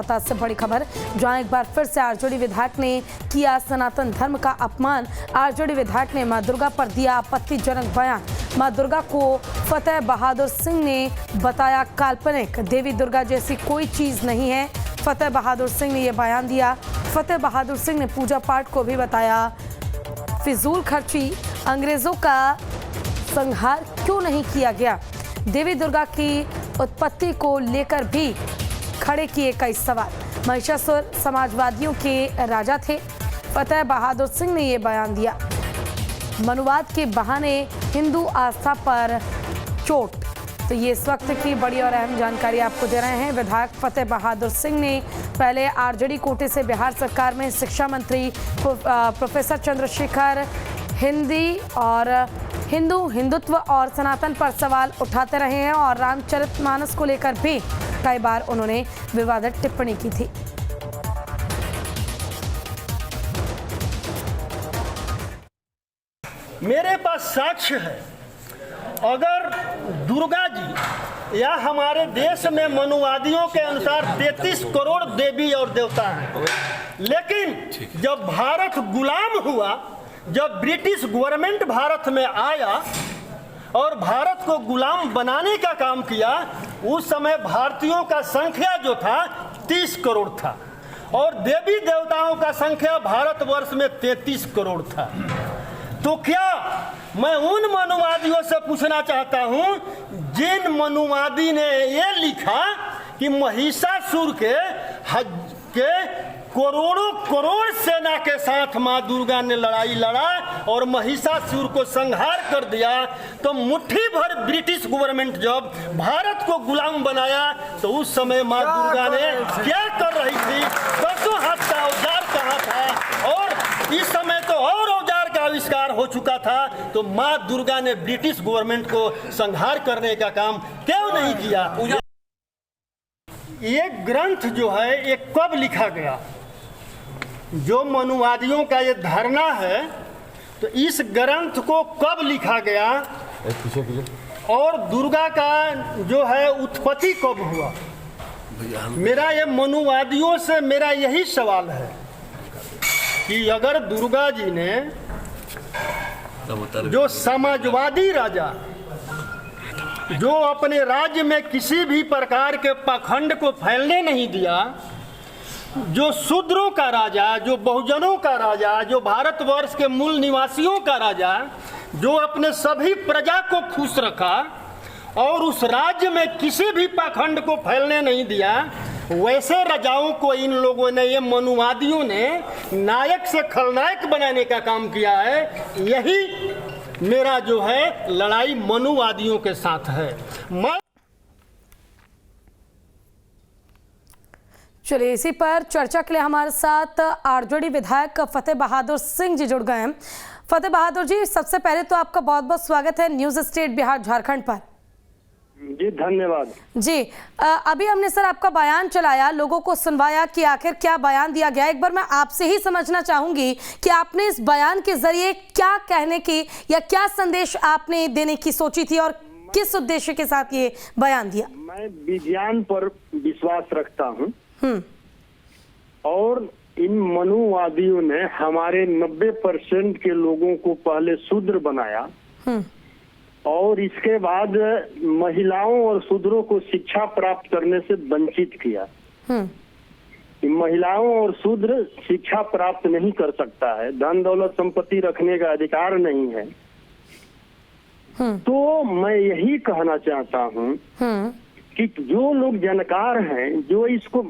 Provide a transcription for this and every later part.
रोहतास से बड़ी खबर, जहां एक बार फिर से आरजेडी विधायक ने किया सनातन धर्म का अपमान। आरजेडी विधायक ने मां दुर्गा पर दिया आपत्तिजनक बयान। मां दुर्गा को फतेह बहादुर सिंह ने बताया काल्पनिक। देवी दुर्गा जैसी कोई चीज नहीं है, फतेह बहादुर सिंह ने यह बयान दिया। फतेह बहादुर सिंह ने पूजा पाठ को भी बताया फिजूल खर्ची। अंग्रेजों का संहार क्यों नहीं किया गया? देवी दुर्गा की उत्पत्ति को लेकर भी खड़े किए कई सवाल। महिषासुर समाजवादियों के राजा थे, फतेह बहादुर सिंह ने यह बयान दिया। मनुवाद के बहाने हिंदू आस्था पर चोट। तो ये इस वक्त की बड़ी और अहम जानकारी आपको दे रहे हैं। विधायक फतेह बहादुर सिंह ने पहले आरजेडी कोटे से बिहार सरकार में शिक्षा मंत्री प्रोफेसर चंद्रशेखर हिंदुत्व और सनातन पर सवाल उठाते रहे हैं और रामचरितमानस को लेकर भी कई बार उन्होंने विवादित टिप्पणी की थी। मेरे पास साक्ष्य है, अगर दुर्गा जी या हमारे देश में मनुवादियों के अनुसार 33 करोड़ देवी और देवता हैं, लेकिन जब भारत गुलाम हुआ, जब ब्रिटिश गवर्नमेंट भारत में आया और भारत को गुलाम बनाने का काम किया, उस समय भारतीयों का संख्या जो था 30 करोड़ था और देवी देवताओं का संख्या भारतवर्ष में 33 करोड़ था। तो क्या मैं उन मनुवादियों से पूछना चाहता हूं जिन मनुवादी ने ये लिखा कि महिषासुर के करोड़ों करोड़ सेना के साथ मां दुर्गा ने लड़ाई लड़ा और महिषासुर को संहार कर दिया, तो मुट्ठी भर ब्रिटिश गवर्नमेंट जब भारत को गुलाम बनाया तो उस समय मां दुर्गा ने क्या कर रही थी? 10 हाथ का औजार कहाँ था? और इस समय तो और औजार का आविष्कार हो चुका था, तो मां दुर्गा ने ब्रिटिश गवर्नमेंट को संहार करने का काम क्यों नहीं किया? ये ग्रंथ जो है ये कब लिखा गया? जो मनुवादियों का ये धारणा है, तो इस ग्रंथ को कब लिखा गया और दुर्गा का जो है उत्पत्ति कब हुआ? मेरा ये मनुवादियों से मेरा यही सवाल है कि अगर दुर्गा जी ने जो समाजवादी राजा जो अपने राज्य में किसी भी प्रकार के पाखंड को फैलने नहीं दिया, जो शूद्रों का राजा, जो बहुजनों का राजा, जो भारतवर्ष के मूल निवासियों का राजा, जो अपने सभी प्रजा को खुश रखा और उस राज्य में किसी भी पाखंड को फैलने नहीं दिया, वैसे राजाओं को इन लोगों ने, ये मनुवादियों ने नायक से खलनायक बनाने का काम किया है। यही मेरा जो है लड़ाई मनुवादियों के साथ है। चलिए, इसी पर चर्चा के लिए हमारे साथ आरजेडी विधायक फतेह बहादुर सिंह जी जुड़ गए हैं। फतेह बहादुर जी, सबसे पहले तो आपका बहुत बहुत स्वागत है न्यूज स्टेट बिहार झारखंड पर। जी धन्यवाद जी। अभी हमने सर आपका बयान चलाया, लोगों को सुनवाया कि आखिर क्या बयान दिया गया। एक बार मैं आपसे ही समझना चाहूंगी कि आपने इस बयान के जरिए क्या कहने की या क्या संदेश आपने देने की सोची थी और किस उद्देश्य के साथ ये बयान दिया? मैं विज्ञान पर विश्वास रखता हूँ और इन मनुवादियों ने हमारे 90% के लोगों को पहले शूद्र बनाया और इसके बाद महिलाओं और शूद्रों को शिक्षा प्राप्त करने से वंचित किया। महिलाओं और शूद्र शिक्षा प्राप्त नहीं कर सकता है, धन दौलत संपत्ति रखने का अधिकार नहीं है। तो मैं यही कहना चाहता हूँ कि जो लोग जानकार हैं, जो इसको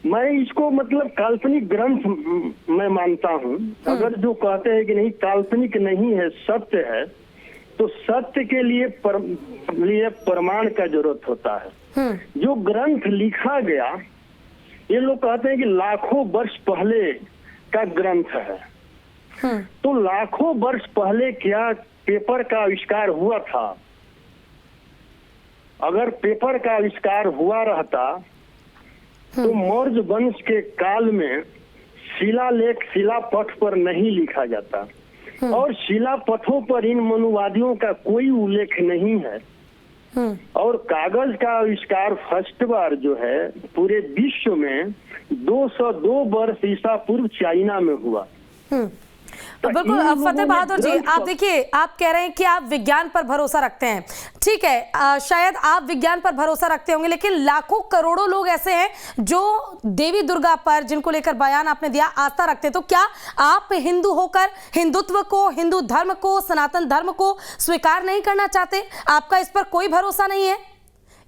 मैं इसको मतलब काल्पनिक ग्रंथ मैं मानता हूँ। अगर जो कहते हैं कि नहीं काल्पनिक नहीं है, सत्य है, तो सत्य के लिए प्रमाण का जरूरत होता है। जो ग्रंथ लिखा गया, ये लोग कहते हैं कि लाखों वर्ष पहले का ग्रंथ है। तो लाखों वर्ष पहले क्या पेपर का आविष्कार हुआ था? अगर पेपर का आविष्कार हुआ रहता तो मौर्य वंश के काल में शिलालेख शिलापथ पर नहीं लिखा जाता और शिलापथों पर इन मनुवादियों का कोई उल्लेख नहीं है। और कागज का आविष्कार फर्स्ट बार जो है पूरे विश्व में 202 वर्ष ईसा पूर्व चाइना में हुआ। तो बिल्कुल फतेह बहादुर जी, आप देखिए, आप कह रहे हैं कि आप विज्ञान पर भरोसा रखते हैं, ठीक है, शायद आप विज्ञान पर भरोसा रखते होंगे, लेकिन लाखों करोड़ों लोग ऐसे हैं जो देवी दुर्गा पर, जिनको लेकर बयान आपने दिया, आस्था रखते हैं। तो क्या आप हिंदू होकर हिंदुत्व को, हिंदू धर्म को, सनातन धर्म को स्वीकार नहीं करना चाहते? आपका इस पर कोई भरोसा नहीं है?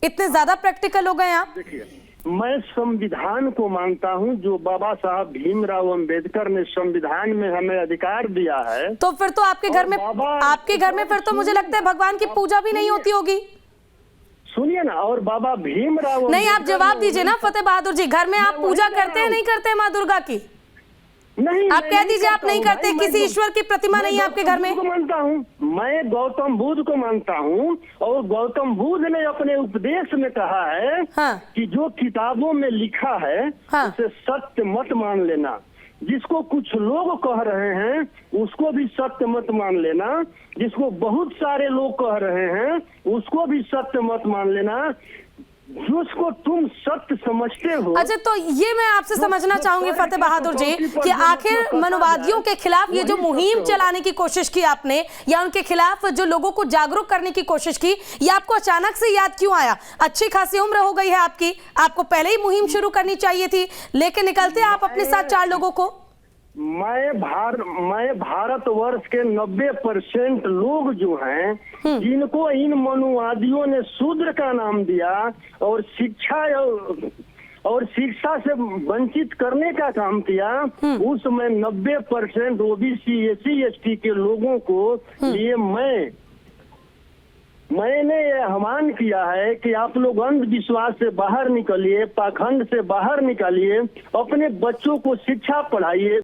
इतने ज्यादा प्रैक्टिकल हो गए आप? देखिए, मैं संविधान को मानता हूं, जो बाबा साहब भीमराव अंबेडकर ने संविधान में हमें अधिकार दिया है। तो फिर तो आपके घर में फिर तो मुझे लगता है भगवान की पूजा भी नहीं होती होगी। सुनिए ना, और बाबा भीमराव, नहीं, आप जवाब दीजिए ना फतेह बहादुर जी, घर में आप पूजा करते हैं नहीं करते मां दुर्गा की? नहीं, आप कह दीजिए आप नहीं करते, किसी ईश्वर की प्रतिमा नहीं है आपके घर में? को मानता हूँ, मैं गौतम बुद्ध को मानता हूँ, और गौतम बुद्ध ने अपने उपदेश में कहा है कि जो किताबों में लिखा है उसे सत्य मत मान लेना। जिसको कुछ लोग कह रहे हैं उसको भी सत्य मत मान लेना, जिसको बहुत सारे लोग कह रहे हैं उसको भी सत्य मत मान लेना, जिसको तुम सत्य समझते हो। अच्छा, तो ये मैं आपसे समझना चाहूंगी फतेह बहादुर जी कि आखिर मनुवादियों के खिलाफ ये जो मुहिम चलाने की कोशिश की आपने, या उनके खिलाफ जो लोगों को जागरूक करने की कोशिश की, ये आपको अचानक से याद क्यों आया? अच्छी खासी उम्र हो गई है आपकी, आपको पहले ही मुहिम शुरू करनी चाहिए थी, लेके निकलते आप अपने साथ 4 लोगों को। मैं भारतवर्ष के 90% लोग जो हैं, जिनको इन मनुवादियों ने शूद्र का नाम दिया और शिक्षा से वंचित करने का काम किया, उसमें 90% ओबीसी SC ST के लोगों को लिए मैंने ये आह्वान किया है कि आप लोग अंधविश्वास से बाहर निकलिए, पाखंड से बाहर निकालिए, अपने बच्चों को शिक्षा पढ़ाइए।